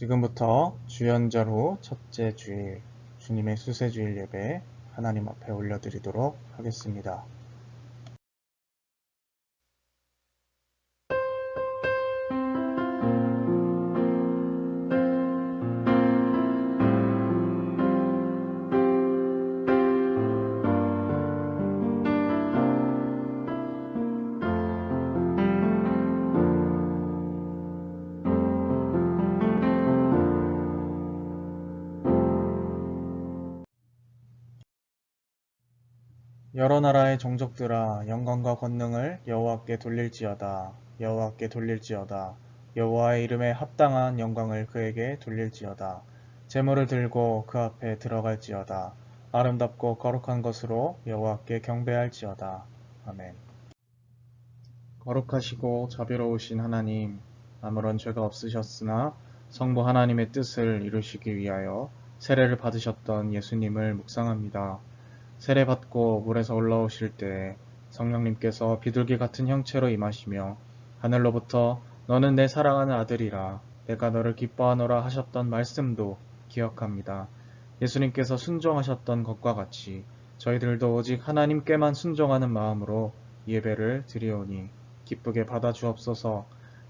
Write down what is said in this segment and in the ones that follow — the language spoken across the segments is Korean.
지금부터 주연절 후 첫째 주일, 주님의 수세주일 예배 하나님 앞에 올려드리도록 하겠습니다. 여러 나라의 종족들아 영광과 권능을 여호와께 돌릴지어다. 여호와께 돌릴지어다. 여호와의 이름에 합당한 영광을 그에게 돌릴지어다. 제물을 들고 그 앞에 들어갈지어다. 아름답고 거룩한 것으로 여호와께 경배할지어다. 아멘. 거룩하시고 자비로우신 하나님, 아무런 죄가 없으셨으나 성부 하나님의 뜻을 이루시기 위하여 세례를 받으셨던 예수님을 묵상합니다. 세례받고 물에서 올라오실 때 성령님께서 비둘기 같은 형체로 임하시며 하늘로부터 너는 내 사랑하는 아들이라 내가 너를 기뻐하노라 하셨던 말씀도 기억합니다. 예수님께서 순종하셨던 것과 같이 저희들도 오직 하나님께만 순종하는 마음으로 예배를 드리오니 기쁘게 받아 주옵소서.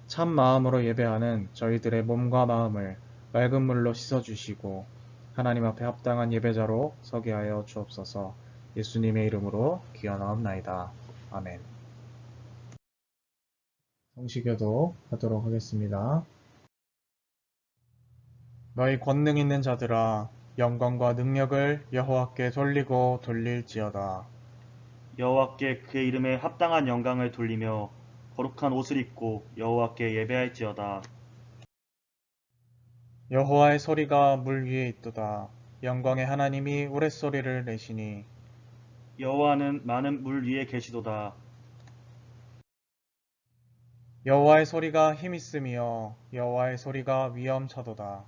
참 마음으로 예배하는 저희들의 몸과 마음을 맑은 물로 씻어주시고 하나님 앞에 합당한 예배자로 서게 하여 주옵소서. 예수님의 이름으로 기원하옵나이다. 아멘. 성시교도 하도록 하겠습니다. 너희 권능 있는 자들아 영광과 능력을 여호와께 돌리고 돌릴지어다. 여호와께 그의 이름에 합당한 영광을 돌리며 거룩한 옷을 입고 여호와께 예배할지어다. 여호와의 소리가 물 위에 있도다. 영광의 하나님이 우레소리를 내시니 여호와는 많은 물 위에 계시도다. 여호와의 소리가 힘있으며 여호와의 소리가 위엄차도다.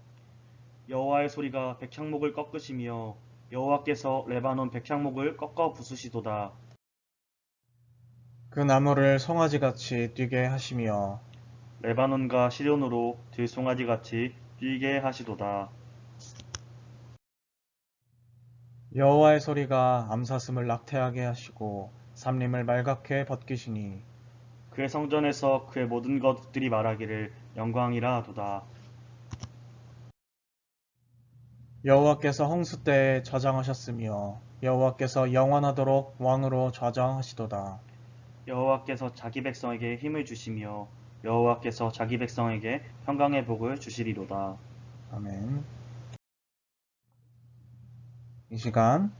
여호와의 소리가 백향목을 꺾으시며 여호와께서 레바논 백향목을 꺾어 부수시도다. 그 나무를 송아지같이 뛰게 하시며 레바논과 시련으로 들송아지같이 뛰게 하시도다. 여호와의 소리가 암사슴을 낙태하게 하시고 삼림을 말갛게 벗기시니 그의 성전에서 그의 모든 것들이 말하기를 영광이라 하도다. 여호와께서 홍수 때에 좌장하셨으며 여호와께서 영원하도록 왕으로 좌장하시도다. 여호와께서 자기 백성에게 힘을 주시며 여호와께서 자기 백성에게 평강의 복을 주시리로다. 아멘. 이 시간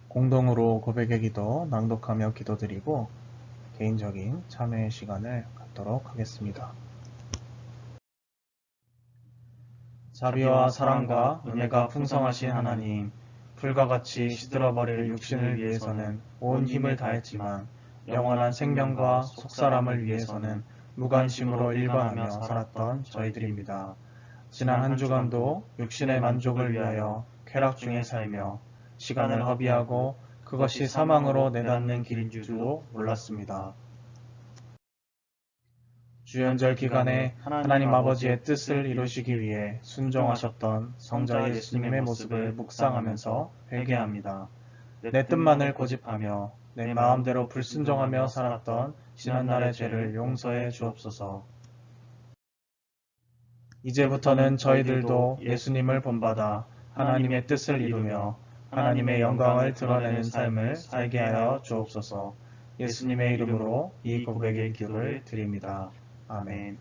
공동으로 고백의 기도 낭독하며 기도드리고 개인적인 참회의 시간을 갖도록 하겠습니다. 자비와 사랑과 은혜가 풍성하신 하나님, 불과 같이 시들어버릴 육신을 위해서는 온 힘을 다했지만 영원한 생명과 속사람을 위해서는 무관심으로 일관하며 살았던 저희들입니다. 지난 한 주간도 육신의 만족을 위하여 쾌락 중에 살며 시간을 허비하고 그것이 사망으로 내닫는 길인 줄도 몰랐습니다. 주연절 기간에 하나님 아버지의 뜻을 이루시기 위해 순종하셨던 성자 예수님의 모습을 묵상하면서 회개합니다. 내 뜻만을 고집하며 내 마음대로 불순종하며 살았던 지난날의 죄를 용서해 주옵소서. 이제부터는 저희들도 예수님을 본받아 하나님의 뜻을 이루며 하나님의 영광을 드러내는 삶을 살게 하여 주옵소서. 예수님의 이름으로 이 고백의 기도를 드립니다. 아멘.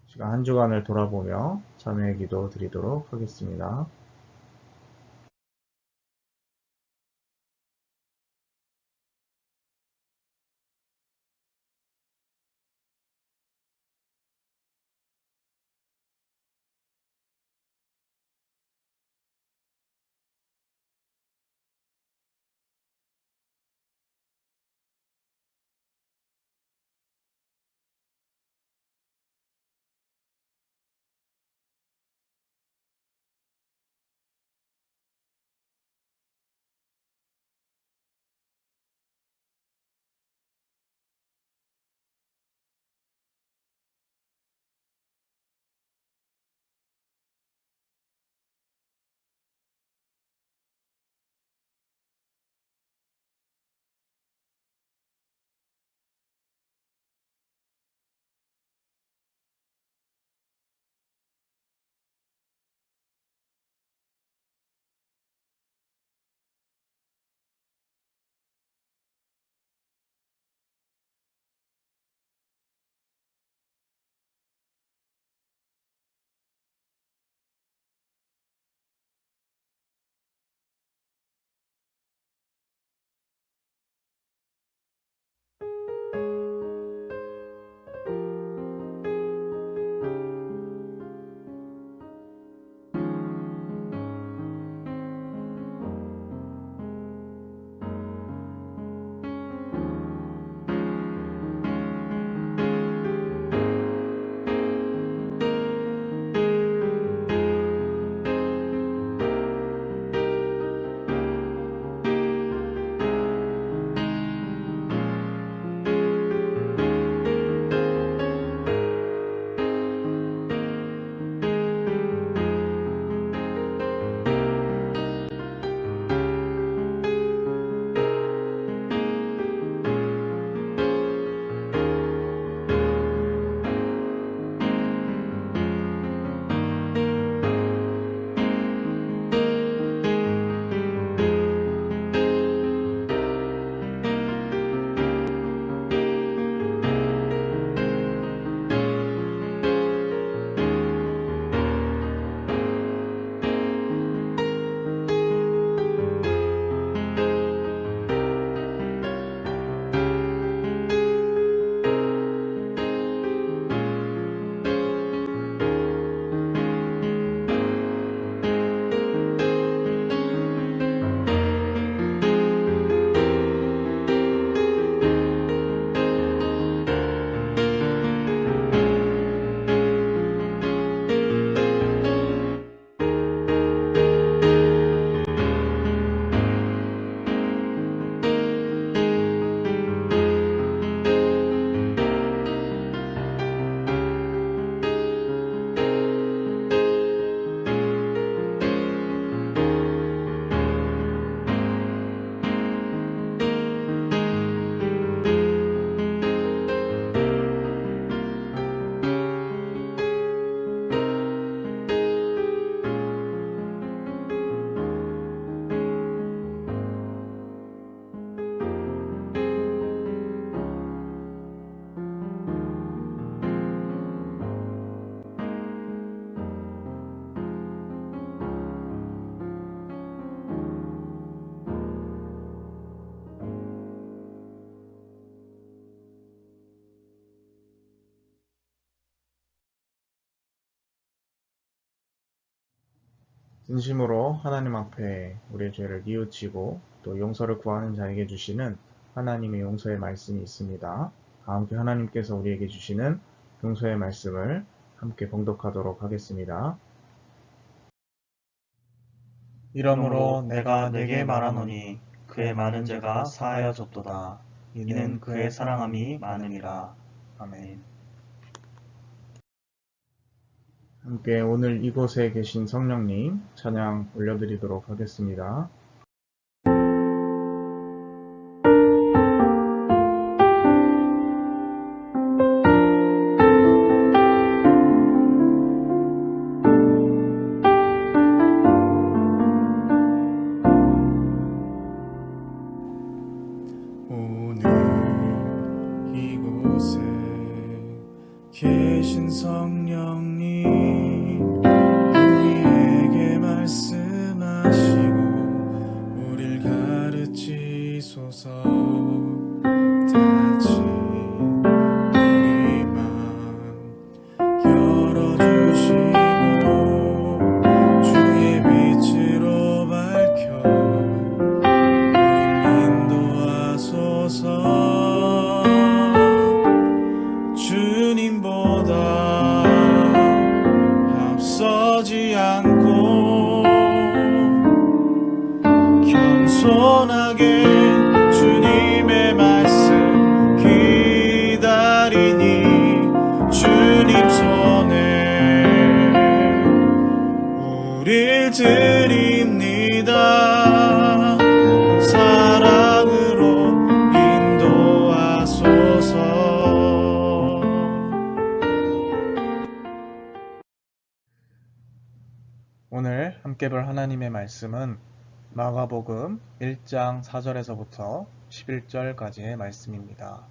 시간 한 주간을 돌아보며 참회의 기도 드리도록 하겠습니다. 진심으로 하나님 앞에 우리의 죄를 뉘우치고 또 용서를 구하는 자에게 주시는 하나님의 용서의 말씀이 있습니다. 함께 하나님께서 우리에게 주시는 용서의 말씀을 함께 봉독하도록 하겠습니다. 이러므로 내가 네게 말하노니 그의 많은 죄가 사하여졌도다. 이는 그의 사랑함이 많음이라. 아멘. 함께 오늘 이곳에 계신 성령님 찬양 올려드리도록 하겠습니다. 오늘 이곳에 계신 성령님 우리에게 말씀하시고 우릴 가르치소서. 닫힌 우리 맘 열어주시고 주의 빛으로 밝혀 주님보다 앞서지 않고 겸손하게 주님의 말씀 기다리니 주님 손에 우릴 드립니다. 오늘 함께 볼 하나님의 말씀은 마가복음 1장 4절에서부터 11절까지의 말씀입니다.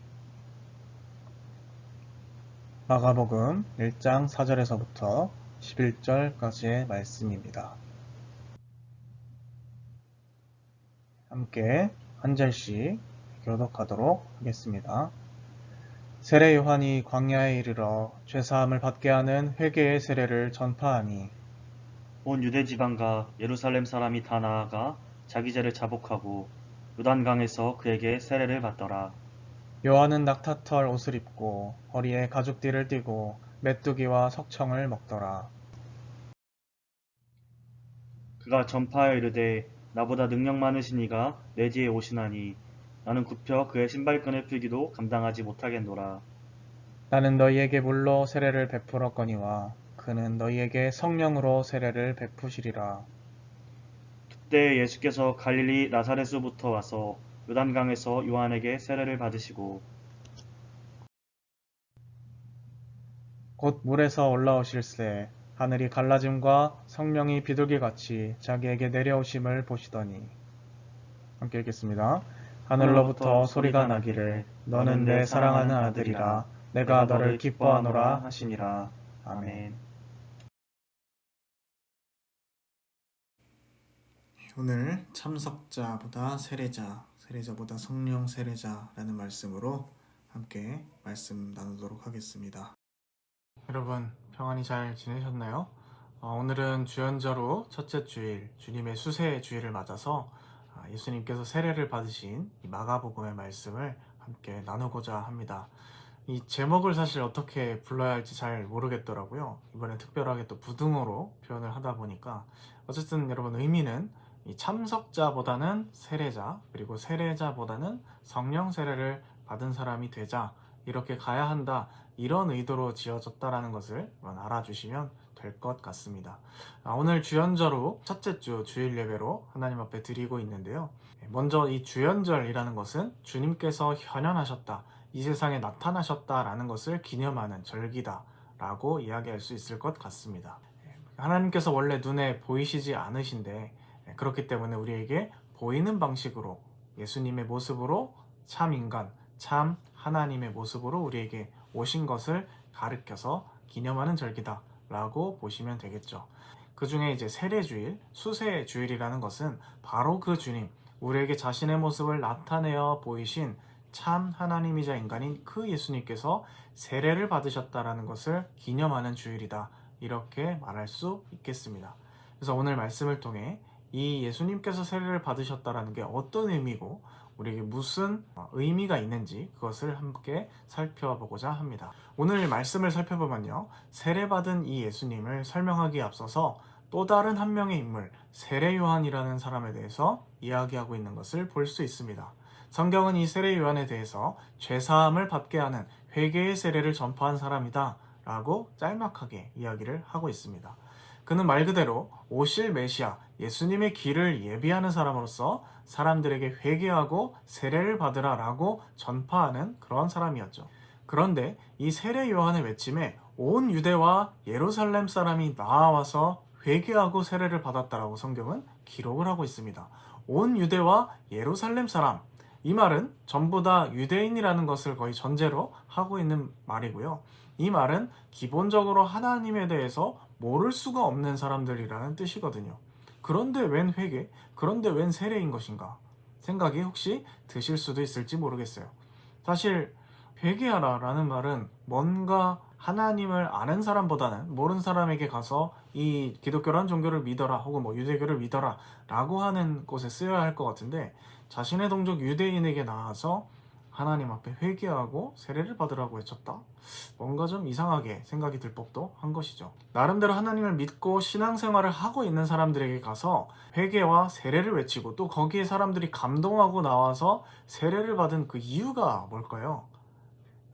마가복음 1장 4절에서부터 11절까지의 말씀입니다. 함께 한 절씩 교독하도록 하겠습니다. 세례 요한이 광야에 이르러 죄사함을 받게 하는 회개의 세례를 전파하니 온 유대 지방과 예루살렘 사람이 다 나아가 자기 죄를 자복하고 요단강에서 그에게 세례를 받더라. 요한은 낙타털 옷을 입고 허리에 가죽띠를 띠고 메뚜기와 석청을 먹더라. 그가 전파하여 이르되 나보다 능력 많으신 이가 내 뒤에 오시나니 나는 굽혀 그의 신발끈을 풀기도 감당하지 못하겠노라. 나는 너희에게 물로 세례를 베풀었거니와 그는 너희에게 성령으로 세례를 베푸시리라. 그때 예수께서 갈릴리 나사렛으로부터 와서 요단강에서 요한에게 세례를 받으시고 곧 물에서 올라오실새 하늘이 갈라짐과 성령이 비둘기같이 자기에게 내려오심을 보시더니 함께 읽겠습니다. 하늘로부터 소리가 나기를 너는 내 사랑하는 아들이라 내가 너를 기뻐하노라 하시니라. 아멘. 오늘 참석자보다 세례자, 세례자보다 성령 세례자라는 말씀으로 함께 말씀 나누도록 하겠습니다. 여러분 평안히 잘 지내셨나요? 오늘은 주연절후 첫째 주일, 주님의 수세 주일을 맞아서 예수님께서 세례를 받으신 이 마가복음의 말씀을 함께 나누고자 합니다. 이 제목을 사실 어떻게 불러야 할지 잘 모르겠더라고요. 이번에 특별하게 또 부등호로 표현을 하다 보니까 어쨌든 여러분 의미는 이 참석자보다는 세례자, 그리고 세례자보다는 성령 세례를 받은 사람이 되자, 이렇게 가야 한다, 이런 의도로 지어졌다라는 것을 알아주시면 될 것 같습니다. 오늘 주연절 후 첫째 주 주일 예배로 하나님 앞에 드리고 있는데요. 먼저 이 주연절이라는 것은 주님께서 현현하셨다, 이 세상에 나타나셨다라는 것을 기념하는 절기다 라고 이야기할 수 있을 것 같습니다. 하나님께서 원래 눈에 보이시지 않으신데 그렇기 때문에 우리에게 보이는 방식으로 예수님의 모습으로 참 인간, 참 하나님의 모습으로 우리에게 오신 것을 가르쳐서 기념하는 절기다 라고 보시면 되겠죠. 그 중에 이제 세례주일, 수세주일이라는 것은 바로 그 주님, 우리에게 자신의 모습을 나타내어 보이신 참 하나님이자 인간인 그 예수님께서 세례를 받으셨다라는 것을 기념하는 주일이다, 이렇게 말할 수 있겠습니다. 그래서 오늘 말씀을 통해 이 예수님께서 세례를 받으셨다라는 게 어떤 의미고 우리에게 무슨 의미가 있는지 그것을 함께 살펴보고자 합니다. 오늘 말씀을 살펴보면요, 세례받은 이 예수님을 설명하기에 앞서서 또 다른 한 명의 인물, 세례 요한이라는 사람에 대해서 이야기하고 있는 것을 볼 수 있습니다. 성경은 이 세례 요한에 대해서 죄사함을 받게 하는 회개의 세례를 전파한 사람이다 라고 짤막하게 이야기를 하고 있습니다. 그는 말 그대로 오실 메시아 예수님의 길을 예비하는 사람으로서 사람들에게 회개하고 세례를 받으라 라고 전파하는 그런 사람이었죠. 그런데 이 세례 요한의 외침에 온 유대와 예루살렘 사람이 나와서 회개하고 세례를 받았다라고 성경은 기록을 하고 있습니다. 온 유대와 예루살렘 사람, 이 말은 전부 다 유대인이라는 것을 거의 전제로 하고 있는 말이고요. 이 말은 기본적으로 하나님에 대해서 모를 수가 없는 사람들이라는 뜻이거든요. 그런데 웬 회개? 그런데 웬 세례인 것인가? 생각이 혹시 드실 수도 있을지 모르겠어요. 사실 회개하라 라는 말은 뭔가 하나님을 아는 사람보다는 모르는 사람에게 가서 이 기독교라는 종교를 믿어라 혹은 뭐 유대교를 믿어라 라고 하는 곳에 쓰여야 할 것 같은데, 자신의 동족 유대인에게 나와서 하나님 앞에 회개하고 세례를 받으라고 외쳤다? 뭔가 좀 이상하게 생각이 들 법도 한 것이죠. 나름대로 하나님을 믿고 신앙생활을 하고 있는 사람들에게 가서 회개와 세례를 외치고 또 거기에 사람들이 감동하고 나와서 세례를 받은 그 이유가 뭘까요?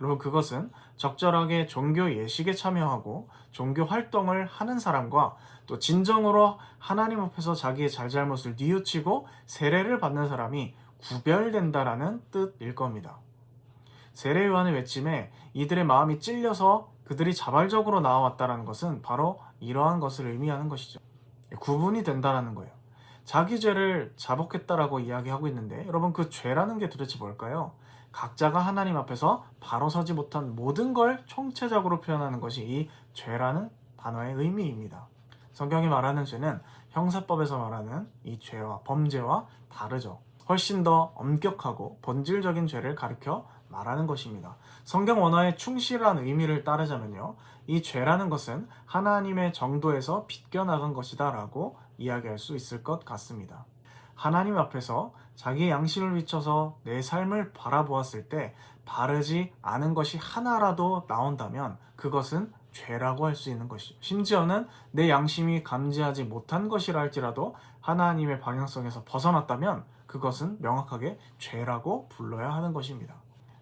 여러분, 그것은 적절하게 종교 예식에 참여하고 종교 활동을 하는 사람과 또 진정으로 하나님 앞에서 자기의 잘잘못을 뉘우치고 세례를 받는 사람이 구별된다라는 뜻일 겁니다. 세례 요한의 외침에 이들의 마음이 찔려서 그들이 자발적으로 나와왔다는 것은 바로 이러한 것을 의미하는 것이죠. 구분이 된다라는 거예요. 자기 죄를 자복했다라고 이야기하고 있는데, 여러분, 그 죄라는 게 도대체 뭘까요? 각자가 하나님 앞에서 바로 서지 못한 모든 걸 총체적으로 표현하는 것이 이 죄라는 단어의 의미입니다. 성경이 말하는 죄는 형사법에서 말하는 이 죄와 범죄와 다르죠. 훨씬 더 엄격하고 본질적인 죄를 가리켜 말하는 것입니다. 성경 원어의 충실한 의미를 따르자면요, 이 죄라는 것은 하나님의 정도에서 빗겨나간 것이다 라고 이야기할 수 있을 것 같습니다. 하나님 앞에서 자기의 양심을 비춰서 내 삶을 바라보았을 때 바르지 않은 것이 하나라도 나온다면 그것은 죄라고 할 수 있는 것이죠. 심지어는 내 양심이 감지하지 못한 것이라 할지라도 하나님의 방향성에서 벗어났다면 그것은 명확하게 죄라고 불러야 하는 것입니다.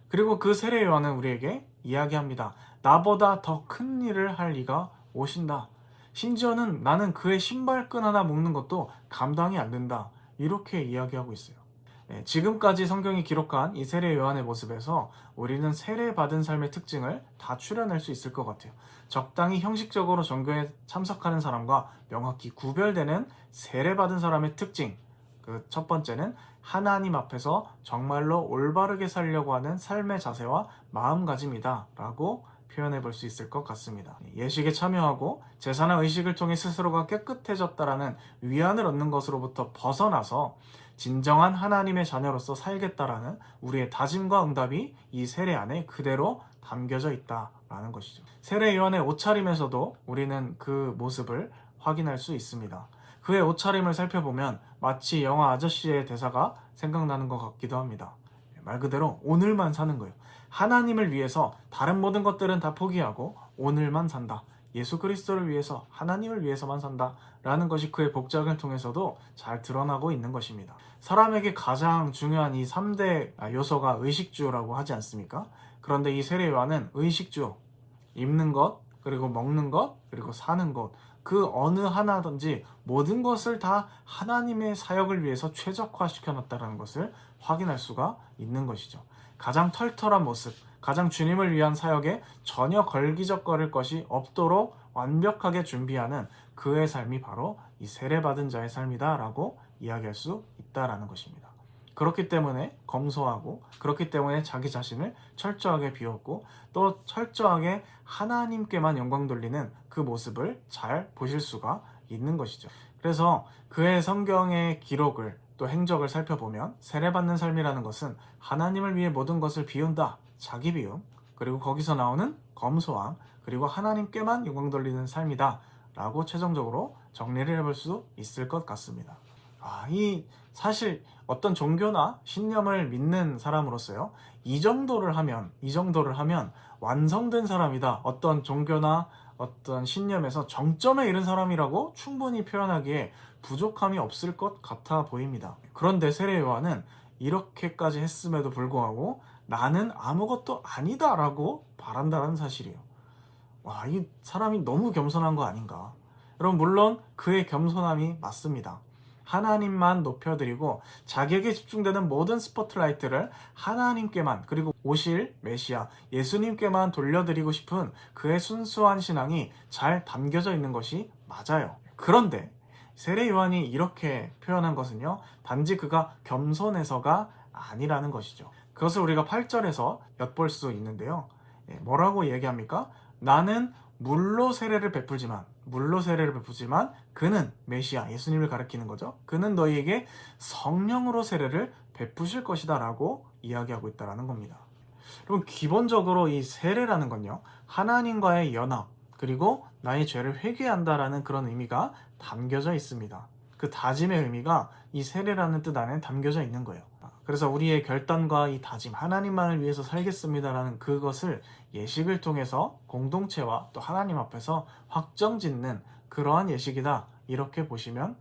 그리고 그 세례 요한은 우리에게 이야기합니다. 나보다 더 큰 일을 할 이가 오신다. 심지어는 나는 그의 신발끈 하나 묶는 것도 감당이 안 된다. 이렇게 이야기하고 있어요. 지금까지 성경이 기록한 이 세례 요한의 모습에서 우리는 세례받은 삶의 특징을 다 추려낼 수 있을 것 같아요. 적당히 형식적으로 종교에 참석하는 사람과 명확히 구별되는 세례받은 사람의 특징. 그 첫 번째는 하나님 앞에서 정말로 올바르게 살려고 하는 삶의 자세와 마음가짐이다 라고 표현해 볼 수 있을 것 같습니다. 예식에 참여하고 제사나 의식을 통해 스스로가 깨끗해졌다라는 위안을 얻는 것으로부터 벗어나서 진정한 하나님의 자녀로서 살겠다라는 우리의 다짐과 응답이 이 세례 안에 그대로 담겨져 있다라는 것이죠. 세례 요한의 옷차림에서도 우리는 그 모습을 확인할 수 있습니다. 그의 옷차림을 살펴보면 마치 영화 아저씨의 대사가 생각나는 것 같기도 합니다. 말 그대로 오늘만 사는 거예요. 하나님을 위해서 다른 모든 것들은 다 포기하고 오늘만 산다. 예수 그리스도를 위해서, 하나님을 위해서만 산다 라는 것이 그의 복장을 통해서도 잘 드러나고 있는 것입니다. 사람에게 가장 중요한 이 3대 요소가 의식주라고 하지 않습니까? 그런데 이 세례 요한은 의식주, 입는 것, 그리고 먹는 것, 그리고 사는 것, 그 어느 하나든지 모든 것을 다 하나님의 사역을 위해서 최적화시켜놨다는 것을 확인할 수가 있는 것이죠. 가장 털털한 모습, 가장 주님을 위한 사역에 전혀 걸기적거릴 것이 없도록 완벽하게 준비하는 그의 삶이 바로 이 세례받은 자의 삶이다 라고 이야기할 수 있다라는 것입니다. 그렇기 때문에 검소하고, 그렇기 때문에 자기 자신을 철저하게 비웠고, 또 철저하게 하나님께만 영광 돌리는 그 모습을 잘 보실 수가 있는 것이죠. 그래서 그의 성경의 기록을 또 행적을 살펴보면 세례받는 삶이라는 것은 하나님을 위해 모든 것을 비운다, 자기 비움, 그리고 거기서 나오는 검소함, 그리고 하나님께만 영광 돌리는 삶이다 라고 최종적으로 정리를 해볼 수 있을 것 같습니다. 이 사실 어떤 종교나 신념을 믿는 사람으로서요, 이 정도를 하면 완성된 사람이다. 어떤 종교나 어떤 신념에서 정점에 이른 사람이라고 충분히 표현하기에 부족함이 없을 것 같아 보입니다. 그런데 세례 요한은 이렇게까지 했음에도 불구하고 나는 아무것도 아니다 라고 말한다는 사실이에요. 이 사람이 너무 겸손한 거 아닌가. 여러분, 물론 그의 겸손함이 맞습니다. 하나님만 높여드리고 자기에게 집중되는 모든 스포트라이트를 하나님께만, 그리고 오실 메시아 예수님께만 돌려드리고 싶은 그의 순수한 신앙이 잘 담겨져 있는 것이 맞아요. 그런데 세례 요한이 이렇게 표현한 것은요, 단지 그가 겸손해서가 아니라는 것이죠. 그것을 우리가 8절에서 엿볼 수 있는데요. 뭐라고 얘기합니까? 나는 물로 세례를 베풀지만 그는 메시아 예수님을 가리키는 거죠. 그는 너희에게 성령으로 세례를 베푸실 것이다 라고 이야기하고 있다는 겁니다. 그럼 기본적으로 이 세례라는 건요, 하나님과의 연합, 그리고 나의 죄를 회개한다라는 그런 의미가 담겨져 있습니다. 그 다짐의 의미가 이 세례라는 뜻 안에 담겨져 있는 거예요. 그래서 우리의 결단과 이 다짐, 하나님만을 위해서 살겠습니다라는 그것을 예식을 통해서 공동체와 또 하나님 앞에서 확정짓는 그러한 예식이다, 이렇게 보시면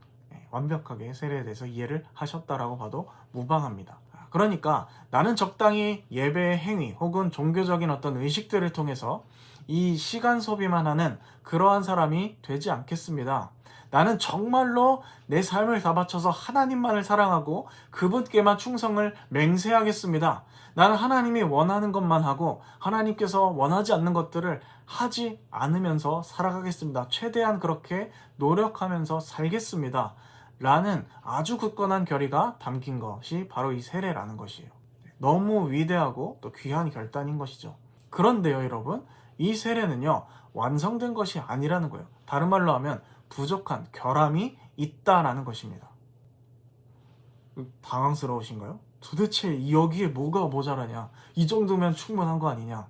완벽하게 세례에 대해서 이해를 하셨다라고 봐도 무방합니다. 그러니까 나는 적당히 예배의 행위 혹은 종교적인 어떤 의식들을 통해서 이 시간 소비만 하는 그러한 사람이 되지 않겠습니다. 나는 정말로 내 삶을 다 바쳐서 하나님만을 사랑하고 그분께만 충성을 맹세하겠습니다. 나는 하나님이 원하는 것만 하고 하나님께서 원하지 않는 것들을 하지 않으면서 살아가겠습니다. 최대한 그렇게 노력하면서 살겠습니다. 라는 아주 굳건한 결의가 담긴 것이 바로 이 세례라는 것이에요. 너무 위대하고 또 귀한 결단인 것이죠. 그런데요, 여러분, 이 세례는요, 완성된 것이 아니라는 거예요. 다른 말로 하면 부족한 결함이 있다라는 것입니다. 당황스러우신가요? 도대체 여기에 뭐가 모자라냐? 이 정도면 충분한 거 아니냐?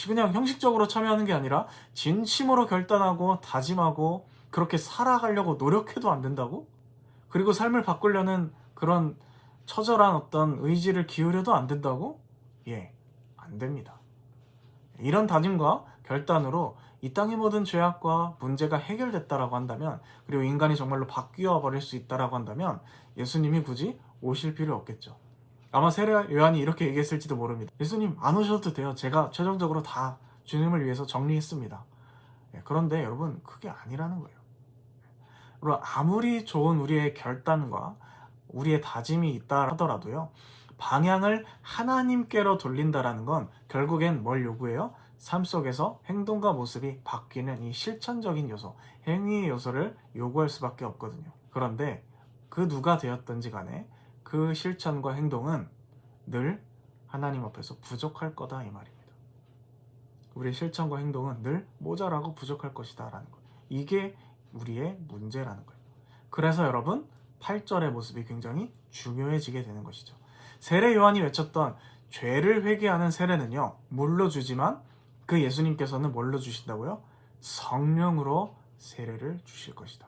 그냥 형식적으로 참여하는 게 아니라 진심으로 결단하고 다짐하고 그렇게 살아가려고 노력해도 안 된다고? 그리고 삶을 바꾸려는 그런 처절한 어떤 의지를 기울여도 안 된다고? 안 됩니다. 이런 다짐과 결단으로 이 땅의 모든 죄악과 문제가 해결됐다라고 한다면, 그리고 인간이 정말로 바뀌어 버릴 수 있다라고 한다면 예수님이 굳이 오실 필요 없겠죠. 아마 세례 요한이 이렇게 얘기했을지도 모릅니다. 예수님 안 오셔도 돼요. 제가 최종적으로 다 주님을 위해서 정리했습니다. 그런데 여러분, 그게 아니라는 거예요. 그리고 아무리 좋은 우리의 결단과 우리의 다짐이 있다 하더라도요, 방향을 하나님께로 돌린다라는 건 결국엔 뭘 요구해요? 삶 속에서 행동과 모습이 바뀌는 이 실천적인 요소, 행위의 요소를 요구할 수밖에 없거든요. 그런데 그 누가 되었든지 간에 그 실천과 행동은 늘 하나님 앞에서 부족할 거다, 이 말입니다. 우리의 실천과 행동은 늘 모자라고 부족할 것이다 라는 거예요. 이게 우리의 문제라는 거예요. 그래서 여러분, 8절의 모습이 굉장히 중요해지게 되는 것이죠. 세례 요한이 외쳤던 죄를 회개하는 세례는요, 물로 주지만 그 예수님께서는 뭘로 주신다고요? 성령으로 세례를 주실 것이다.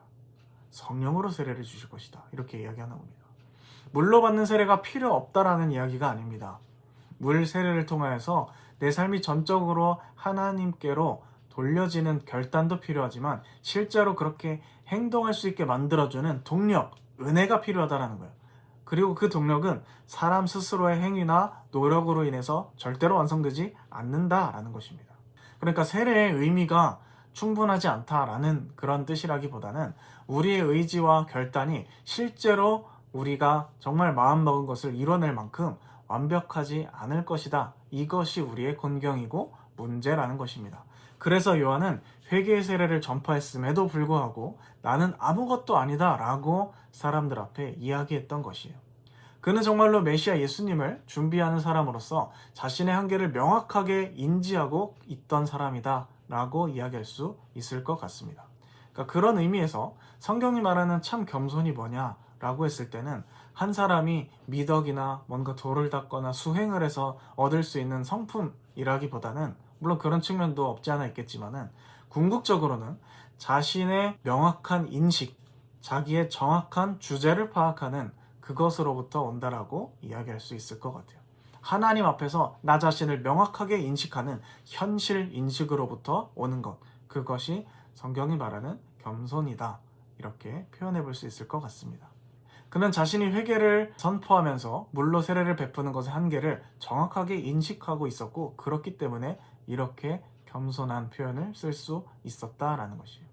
성령으로 세례를 주실 것이다. 이렇게 이야기하나 봅니다. 물로 받는 세례가 필요 없다라는 이야기가 아닙니다. 물 세례를 통하여서 내 삶이 전적으로 하나님께로 돌려지는 결단도 필요하지만 실제로 그렇게 행동할 수 있게 만들어주는 동력, 은혜가 필요하다는 거예요. 그리고 그 동력은 사람 스스로의 행위나 노력으로 인해서 절대로 완성되지 않는다라는 것입니다. 그러니까 세례의 의미가 충분하지 않다라는 그런 뜻이라기보다는 우리의 의지와 결단이 실제로 우리가 정말 마음먹은 것을 이뤄낼 만큼 완벽하지 않을 것이다. 이것이 우리의 곤경이고 문제라는 것입니다. 그래서 요한은 회개의 세례를 전파했음에도 불구하고 나는 아무것도 아니다 라고 사람들 앞에 이야기했던 것이에요. 그는 정말로 메시아 예수님을 준비하는 사람으로서 자신의 한계를 명확하게 인지하고 있던 사람이다 라고 이야기할 수 있을 것 같습니다. 그러니까 그런 의미에서 성경이 말하는 참 겸손이 뭐냐 라고 했을 때는 한 사람이 미덕이나 뭔가 도를 닦거나 수행을 해서 얻을 수 있는 성품이라기보다는, 물론 그런 측면도 없지 않아 있겠지만은 궁극적으로는 자신의 명확한 인식, 자기의 정확한 주제를 파악하는 그것으로부터 온다라고 이야기할 수 있을 것 같아요. 하나님 앞에서 나 자신을 명확하게 인식하는 현실 인식으로부터 오는 것, 그것이 성경이 말하는 겸손이다, 이렇게 표현해 볼 수 있을 것 같습니다. 그는 자신이 회개를 선포하면서 물로 세례를 베푸는 것의 한계를 정확하게 인식하고 있었고, 그렇기 때문에 이렇게 겸손한 표현을 쓸 수 있었다라는 것이에요.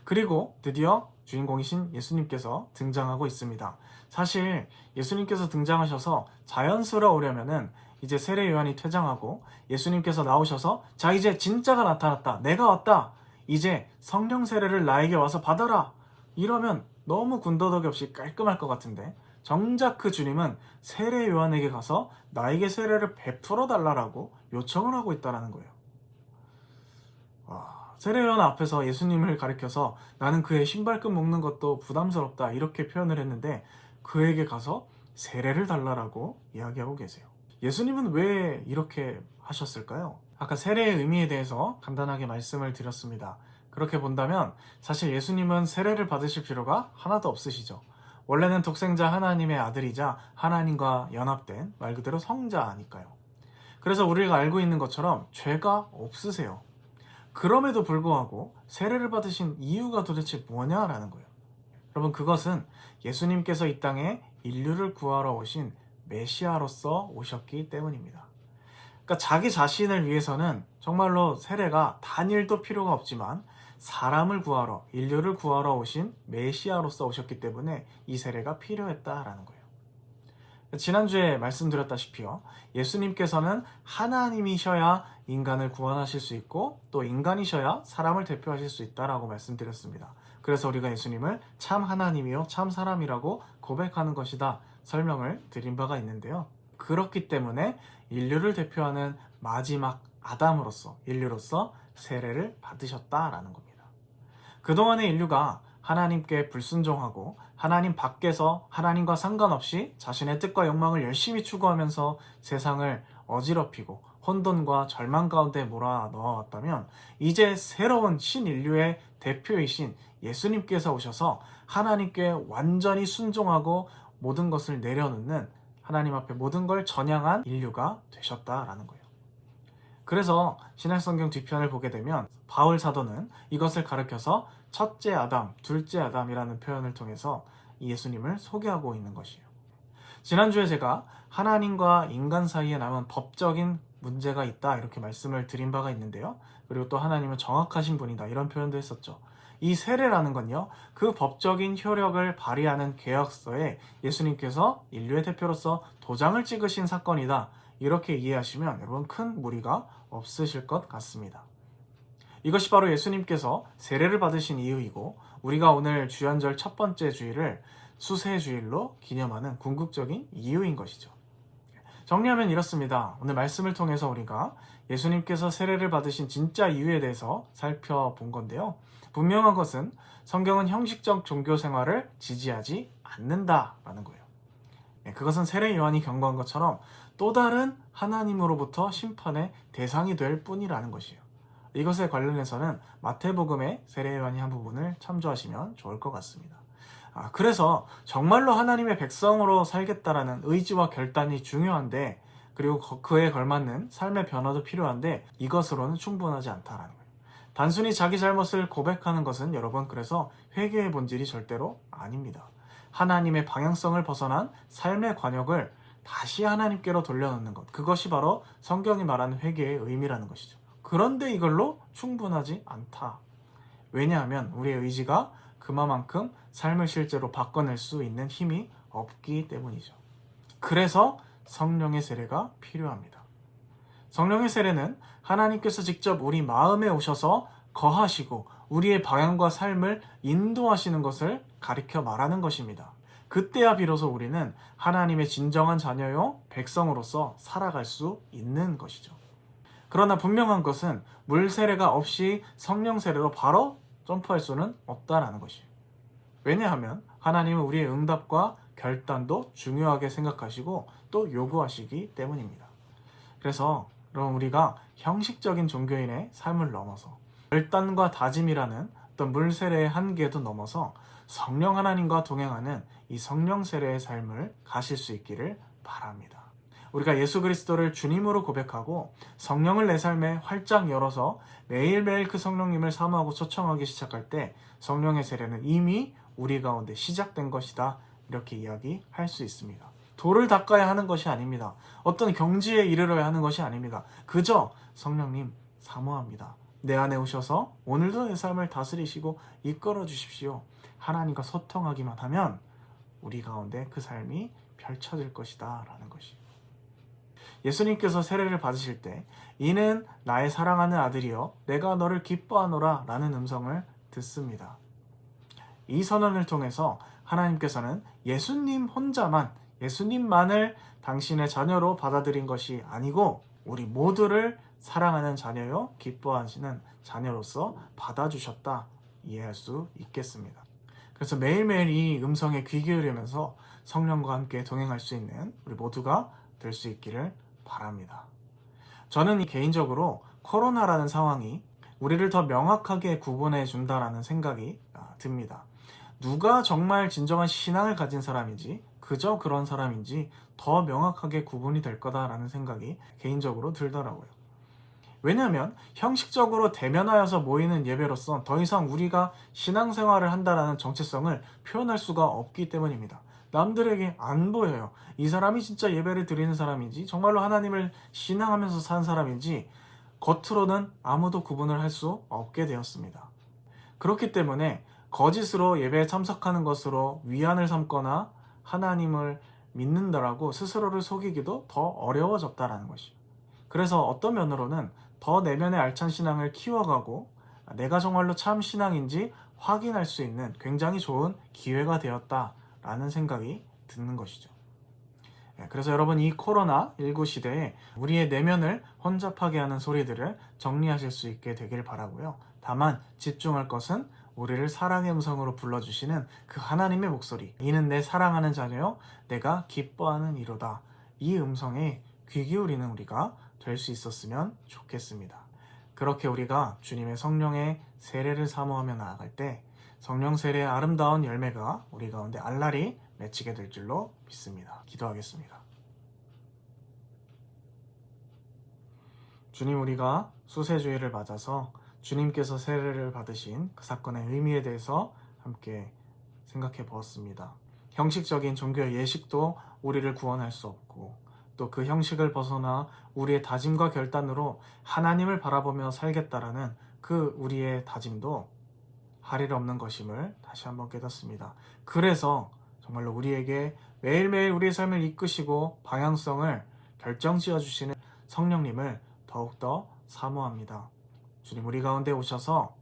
그리고 드디어 주인공이신 예수님께서 등장하고 있습니다. 사실 예수님께서 등장하셔서 자연스러우려면은 이제 세례 요한이 퇴장하고 예수님께서 나오셔서 자, 이제 진짜가 나타났다, 내가 왔다, 이제 성령 세례를 나에게 와서 받아라, 이러면 너무 군더더기 없이 깔끔할 것 같은데, 정작 그 주님은 세례 요한에게 가서 나에게 세례를 베풀어 달라고 요청을 하고 있다는 거예요. 세례 요한 앞에서 예수님을 가리켜서 나는 그의 신발끈 묶는 것도 부담스럽다, 이렇게 표현을 했는데, 그에게 가서 세례를 달라고 이야기하고 계세요. 예수님은 왜 이렇게 하셨을까요? 아까 세례의 의미에 대해서 간단하게 말씀을 드렸습니다. 그렇게 본다면 사실 예수님은 세례를 받으실 필요가 하나도 없으시죠. 원래는 독생자 하나님의 아들이자 하나님과 연합된 말 그대로 성자니까요. 그래서 우리가 알고 있는 것처럼 죄가 없으세요. 그럼에도 불구하고 세례를 받으신 이유가 도대체 뭐냐라는 거예요. 여러분, 그것은 예수님께서 이 땅에 인류를 구하러 오신 메시아로서 오셨기 때문입니다. 그러니까 자기 자신을 위해서는 정말로 세례가 단일도 필요가 없지만, 사람을 구하러, 인류를 구하러 오신 메시아로서 오셨기 때문에 이 세례가 필요했다라는 거예요. 지난주에 말씀드렸다시피요, 예수님께서는 하나님이셔야 인간을 구원하실 수 있고 또 인간이셔야 사람을 대표하실 수 있다라고 말씀드렸습니다. 그래서 우리가 예수님을 참 하나님이요 참 사람이라고 고백하는 것이다 설명을 드린 바가 있는데요. 그렇기 때문에 인류를 대표하는 마지막 아담으로서, 인류로서 세례를 받으셨다라는 겁니다. 그동안의 인류가 하나님께 불순종하고 하나님 밖에서 하나님과 상관없이 자신의 뜻과 욕망을 열심히 추구하면서 세상을 어지럽히고 혼돈과 절망 가운데 몰아넣어왔다면, 이제 새로운 신인류의 대표이신 예수님께서 오셔서 하나님께 완전히 순종하고 모든 것을 내려놓는, 하나님 앞에 모든 걸 전향한 인류가 되셨다라는 거예요. 그래서 신약성경 뒤편을 보게 되면 바울 사도는 이것을 가리켜서 첫째 아담, 둘째 아담이라는 표현을 통해서 예수님을 소개하고 있는 것이에요. 지난주에 제가 하나님과 인간 사이에 남은 법적인 문제가 있다, 이렇게 말씀을 드린 바가 있는데요. 그리고 또 하나님은 정확하신 분이다, 이런 표현도 했었죠. 이 세례라는 건요, 그 법적인 효력을 발휘하는 계약서에 예수님께서 인류의 대표로서 도장을 찍으신 사건이다, 이렇게 이해하시면 여러분 큰 무리가 없으실 것 같습니다. 이것이 바로 예수님께서 세례를 받으신 이유이고, 우리가 오늘 주연절 첫 번째 주일을 수세주일로 기념하는 궁극적인 이유인 것이죠. 정리하면 이렇습니다. 오늘 말씀을 통해서 우리가 예수님께서 세례를 받으신 진짜 이유에 대해서 살펴본 건데요. 분명한 것은 성경은 형식적 종교 생활을 지지하지 않는다라는 거예요. 그것은 세례 요한이 경고한 것처럼 또 다른 하나님으로부터 심판의 대상이 될 뿐이라는 것이에요. 이것에 관련해서는 마태복음의 세례 요한이 한 부분을 참조하시면 좋을 것 같습니다. 그래서 정말로 하나님의 백성으로 살겠다라는 의지와 결단이 중요한데, 그리고 그에 걸맞는 삶의 변화도 필요한데, 이것으로는 충분하지 않다라는 거예요. 단순히 자기 잘못을 고백하는 것은 여러분, 그래서 회개의 본질이 절대로 아닙니다. 하나님의 방향성을 벗어난 삶의 관역을 다시 하나님께로 돌려놓는 것, 그것이 바로 성경이 말하는 회개의 의미라는 것이죠. 그런데 이걸로 충분하지 않다. 왜냐하면 우리의 의지가 그만큼 삶을 실제로 바꿔낼 수 있는 힘이 없기 때문이죠. 그래서 성령의 세례가 필요합니다. 성령의 세례는 하나님께서 직접 우리 마음에 오셔서 거하시고 우리의 방향과 삶을 인도하시는 것을 가리켜 말하는 것입니다. 그때야 비로소 우리는 하나님의 진정한 자녀요 백성으로서 살아갈 수 있는 것이죠. 그러나 분명한 것은 물 세례가 없이 성령 세례로 바로 점프할 수는 없다라는 것이에요. 왜냐하면 하나님은 우리의 응답과 결단도 중요하게 생각하시고 또 요구하시기 때문입니다. 그래서 그럼 우리가 형식적인 종교인의 삶을 넘어서 결단과 다짐이라는 어떤 물 세례의 한계도 넘어서 성령 하나님과 동행하는 이 성령 세례의 삶을 가실 수 있기를 바랍니다. 우리가 예수 그리스도를 주님으로 고백하고 성령을 내 삶에 활짝 열어서 매일매일 그 성령님을 사모하고 초청하기 시작할 때 성령의 세례는 이미 우리 가운데 시작된 것이다. 이렇게 이야기할 수 있습니다. 도를 닦아야 하는 것이 아닙니다. 어떤 경지에 이르러야 하는 것이 아닙니다. 그저 성령님 사모합니다. 내 안에 오셔서 오늘도 내 삶을 다스리시고 이끌어 주십시오. 하나님과 소통하기만 하면 우리 가운데 그 삶이 펼쳐질 것이다 라는 것이. 예수님께서 세례를 받으실 때 이는 나의 사랑하는 아들이여 내가 너를 기뻐하노라 라는 음성을 듣습니다. 이 선언을 통해서 하나님께서는 예수님 혼자만, 예수님만을 당신의 자녀로 받아들인 것이 아니고 우리 모두를 사랑하는 자녀요 기뻐하시는 자녀로서 받아주셨다 이해할 수 있겠습니다. 그래서 매일매일 이 음성에 귀 기울이면서 성령과 함께 동행할 수 있는 우리 모두가 될 수 있기를 바랍니다. 저는 개인적으로 코로나라는 상황이 우리를 더 명확하게 구분해 준다라는 생각이 듭니다. 누가 정말 진정한 신앙을 가진 사람인지 그저 그런 사람인지 더 명확하게 구분이 될 거다라는 생각이 개인적으로 들더라고요. 왜냐하면 형식적으로 대면하여서 모이는 예배로서 더 이상 우리가 신앙생활을 한다라는 정체성을 표현할 수가 없기 때문입니다. 남들에게 안 보여요. 이 사람이 진짜 예배를 드리는 사람인지 정말로 하나님을 신앙하면서 산 사람인지 겉으로는 아무도 구분을 할 수 없게 되었습니다. 그렇기 때문에 거짓으로 예배에 참석하는 것으로 위안을 삼거나 하나님을 믿는다라고 스스로를 속이기도 더 어려워졌다라는 것이죠. 그래서 어떤 면으로는 더 내면의 알찬 신앙을 키워가고 내가 정말로 참 신앙인지 확인할 수 있는 굉장히 좋은 기회가 되었다라는 생각이 드는 것이죠. 그래서 여러분 이 코로나19 시대에 우리의 내면을 혼잡하게 하는 소리들을 정리하실 수 있게 되길 바라고요. 다만 집중할 것은 우리를 사랑의 음성으로 불러주시는 그 하나님의 목소리, 이는 내 사랑하는 자녀요 내가 기뻐하는 이로다. 이 음성에 귀 기울이는 우리가 될 수 있었으면 좋겠습니다. 그렇게 우리가 주님의 성령의 세례를 사모하며 나아갈 때 성령 세례의 아름다운 열매가 우리 가운데 알알이 맺히게 될 줄로 믿습니다. 기도하겠습니다. 주님, 우리가 수세주의를 맞아서 주님께서 세례를 받으신 그 사건의 의미에 대해서 함께 생각해 보았습니다. 형식적인 종교의 예식도 우리를 구원할 수 없고 또 그 형식을 벗어나 우리의 다짐과 결단으로 하나님을 바라보며 살겠다라는 그 우리의 다짐도 할일 없는 것임을 다시 한번 깨닫습니다. 그래서 정말로 우리에게 매일매일 우리의 삶을 이끄시고 방향성을 결정지어 주시는 성령님을 더욱더 사모합니다. 주님, 우리 가운데 오셔서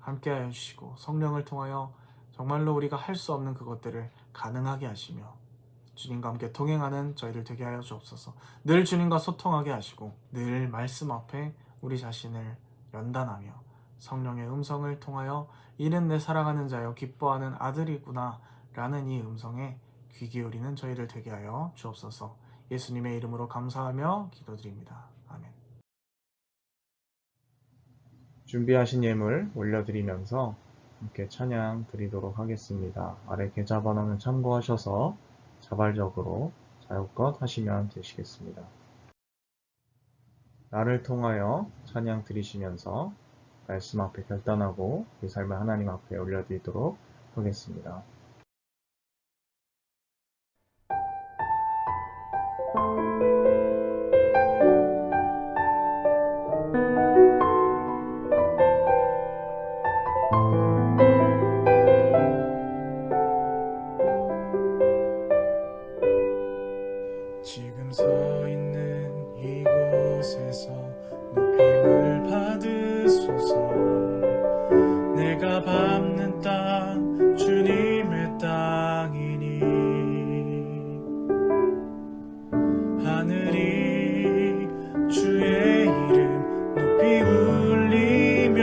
함께하여 주시고 성령을 통하여 정말로 우리가 할 수 없는 그것들을 가능하게 하시며 주님과 함께 동행하는 저희들 되게 하여 주옵소서. 늘 주님과 소통하게 하시고 늘 말씀 앞에 우리 자신을 연단하며 성령의 음성을 통하여 이는 내 사랑하는 자여 기뻐하는 아들이구나 라는 이 음성에 귀 기울이는 저희들 되게 하여 주옵소서. 예수님의 이름으로 감사하며 기도드립니다. 아멘. 준비하신 예물 올려드리면서 함께 찬양 드리도록 하겠습니다. 아래 계좌번호는 참고하셔서 자발적으로 자유껏 하시면 되시겠습니다. 나를 통하여 찬양 드리시면서 말씀 앞에 결단하고 그 삶을 하나님 앞에 올려드리도록 하겠습니다. 지금 서 있는 이곳에서 높임을 받으소서. 내가 밟는 땅 주님의 땅이니 하늘이 주의 이름 높이 울리며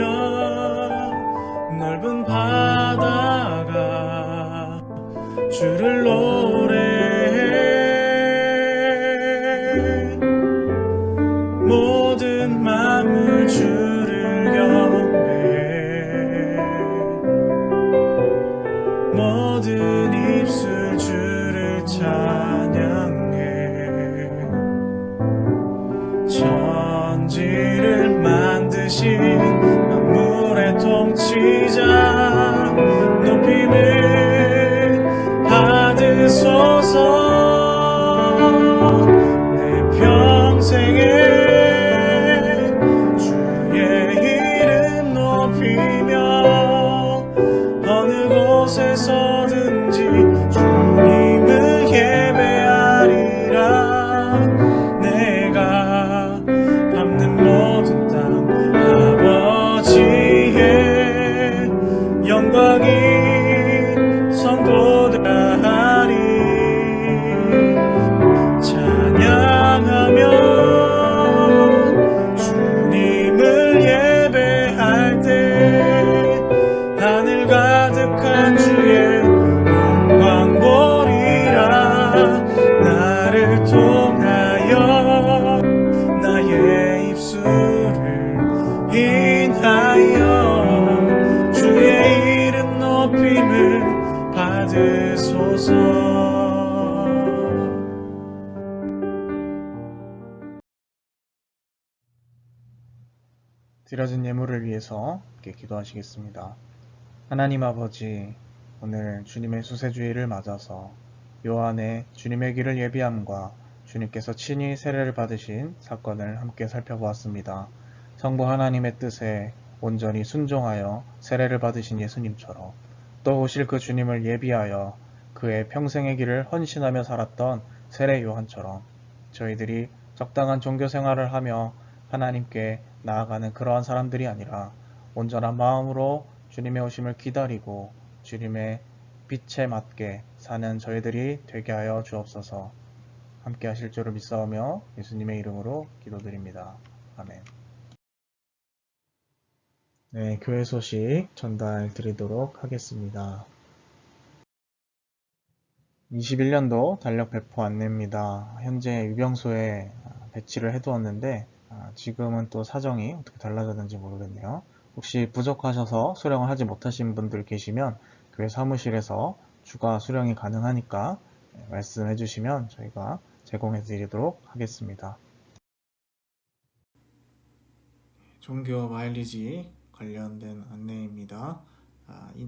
넓은 바다가 주를 노래해 모든 만물 주를 경배해 받으신 만물의 통치자 높임을 받으소서. 내 평생에 주의 이름 높이며 어느 곳에서든지 주님을 예배하리라. 내가 밟는 모든 땅 아버지의 영광이 선포되하리. 찬양하며 주님을 예배할 때 하늘 가득한 주의 영광 보리라. 나를 통하여 나의 입술을 인하여 주의 이름 높임을 받으소서. 드려진 예물을 위해서 함께 기도하시겠습니다. 하나님 아버지, 오늘 주님의 수세주의를 맞아서 요 안에 주님의 길을 예비함과 주님께서 친히 세례를 받으신 사건을 함께 살펴보았습니다. 성부 하나님의 뜻에 온전히 순종하여 세례를 받으신 예수님처럼 또 오실 그 주님을 예비하여 그의 평생의 길을 헌신하며 살았던 세례 요한처럼 저희들이 적당한 종교 생활을 하며 하나님께 나아가는 그러한 사람들이 아니라 온전한 마음으로 주님의 오심을 기다리고 주님의 빛에 맞게 사는 저희들이 되게 하여 주옵소서. 함께 하실 줄을 믿사오며 예수님의 이름으로 기도드립니다. 아멘. 네, 교회 소식 전달 드리도록 하겠습니다. 21년도 달력 배포 안내입니다. 현재 유병소에 배치를 해두었는데 지금은 또 사정이 어떻게 달라졌는지 모르겠네요. 혹시 부족하셔서 수령을 하지 못하신 분들 계시면 교회 사무실에서 추가 수령이 가능하니까 말씀해 주시면 저희가 제공해 드리도록 하겠습니다. 종교 마일리지 관련된 안내입니다.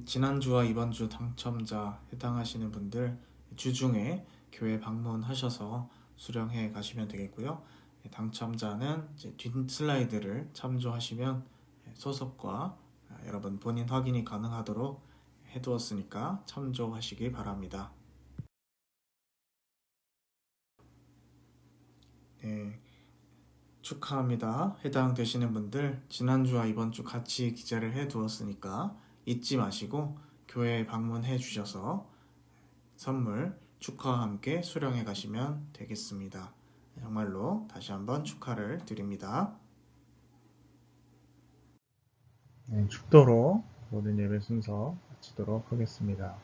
지난주와 이번주 당첨자 해당하시는 분들 주중에 교회 방문하셔서 수령해 가시면 되겠고요. 당첨자는 이제 뒷 슬라이드를 참조하시면 소속과 여러분 본인 확인이 가능하도록 해두었으니까 참조하시기 바랍니다. 네, 축하합니다. 해당되시는 분들 지난주와 이번주 같이 기재를 해두었으니까 잊지 마시고 교회에 방문해 주셔서 선물 축하와 함께 수령해 가시면 되겠습니다. 정말로 다시 한번 축하를 드립니다. 네, 축도로 모든 예배 순서 마치도록 하겠습니다.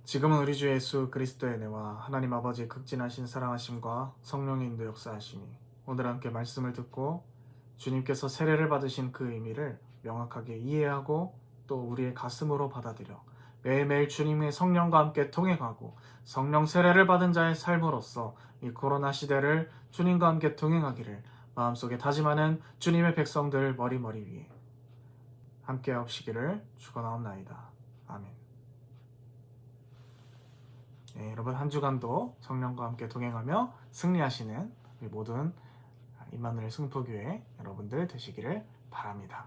지금은 우리 주 예수 그리스도의 은혜와 하나님 아버지의 극진하신 사랑하심과 성령의 인도 역사하심이 오늘 함께 말씀을 듣고 주님께서 세례를 받으신 그 의미를 명확하게 이해하고 또 우리의 가슴으로 받아들여 매일매일 주님의 성령과 함께 동행하고 성령 세례를 받은 자의 삶으로서 이 코로나 시대를 주님과 함께 동행하기를 마음속에 다짐하는 주님의 백성들 머리 위에 함께 하시기를 축원하옵나이다. 아멘. 네, 여러분 한 주간도 성령과 함께 동행하며 승리하시는 우리 모든 임마누엘 승포교회 여러분들 되시기를 바랍니다.